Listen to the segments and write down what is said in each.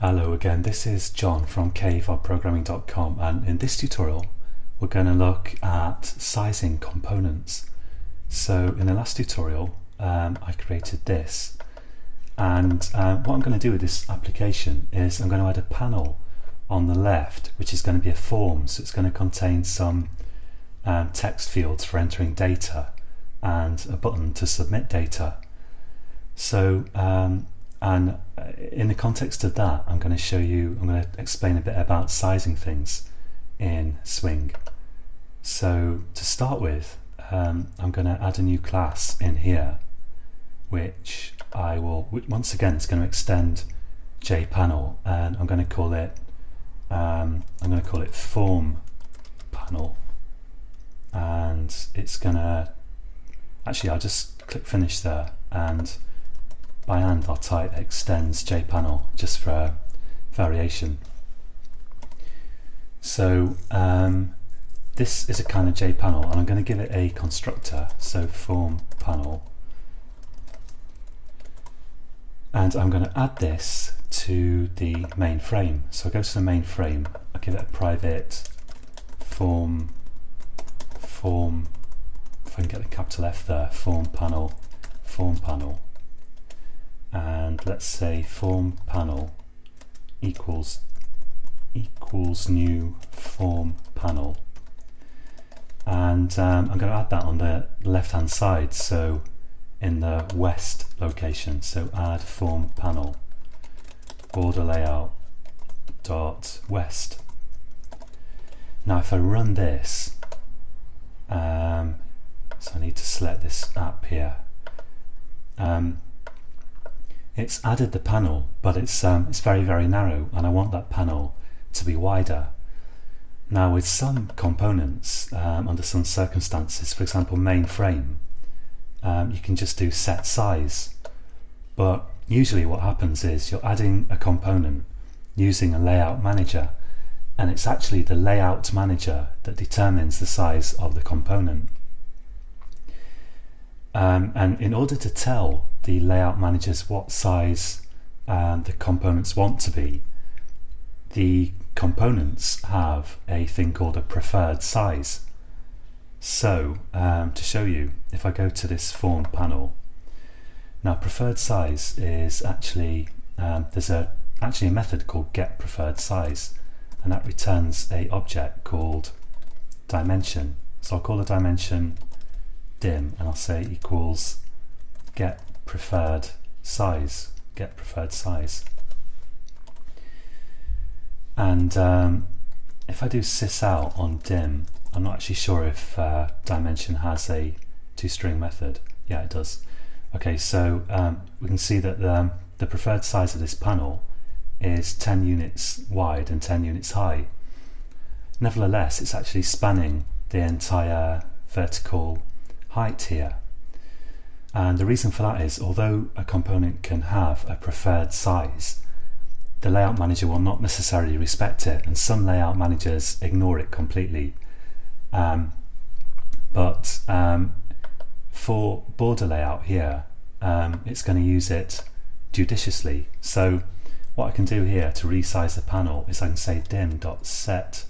Hello again, this is John from kvarprogramming.com, and in this tutorial we're going to look at sizing components. So in the last tutorial I created this, and what I'm going to do with this application is I'm going to add a panel on the left which is going to be a form, so it's going to contain some text fields for entering data and a button to submit data. So and in the context of that, I'm going to explain a bit about sizing things in Swing. So to start with, I'm going to add a new class in here, which once again, it's going to extend JPanel, and I'm going to call it form panel, and it's going to, actually I'll just click finish there, and by hand I'll type extends JPanel just for a variation. So this is a kind of JPanel, and I'm going to give it a constructor, so form panel, and I'm going to add this to the main frame. So I go to the main frame, I give it a private form, if I can get the capital F there, form panel, and let's say form panel equals new form panel, and I'm going to add that on the left hand side, so in the west location. So add form panel border layout dot west. Now if I run this, so I need to select this app here. It's added the panel, but it's very, very narrow, and I want that panel to be wider. Now with some components, under some circumstances, for example main frame, you can just do set size, but usually what happens is you're adding a component using a layout manager, and it's actually the layout manager that determines the size of the component. And in order to tell the layout managers what size the components want to be, the components have a thing called a preferred size. So to show you, if I go to this form panel, now preferred size is actually, there's actually a method called getPreferredSize, and that returns a object called dimension. So I'll call the dimension dim, and I'll say equals getPreferredSize. And if I do sysout on dim, I'm not actually sure if dimension has a toString method. Yeah, it does. Okay, so we can see that the preferred size of this panel is 10 units wide and 10 units high. Nevertheless, it's actually spanning the entire vertical height here. And the reason for that is, although a component can have a preferred size, the layout manager will not necessarily respect it, and some layout managers ignore it completely. But for border layout here, it's going to use it judiciously. So what I can do here to resize the panel is I can say dim.set,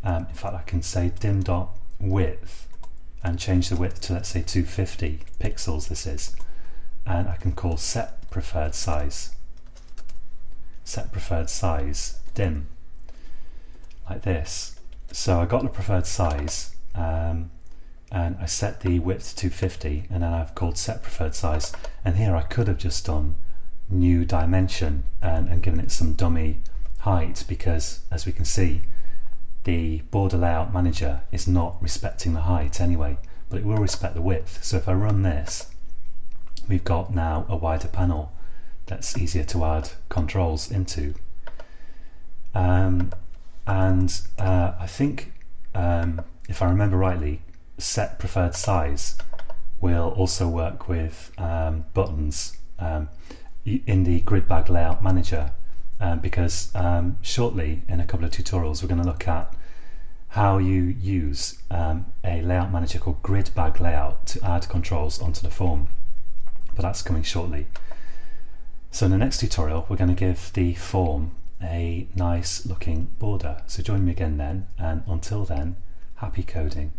in fact I can say dim.width, and change the width to, let's say, 250 pixels this is, and I can call set preferred size dim, like this. So I got the preferred size, and I set the width to 250, and then I've called set preferred size, and here I could have just done new dimension and given it some dummy height, because as we can see, the border layout manager is not respecting the height anyway, but it will respect the width. So if I run this, we've got now a wider panel that's easier to add controls into. I think, if I remember rightly, set preferred size will also work with buttons in the grid bag layout manager, because shortly in a couple of tutorials we're going to look at how you use a layout manager called grid bag layout to add controls onto the form, but that's coming shortly. So in the next tutorial, we're going to give the form a nice looking border. So join me again then, and until then, happy coding.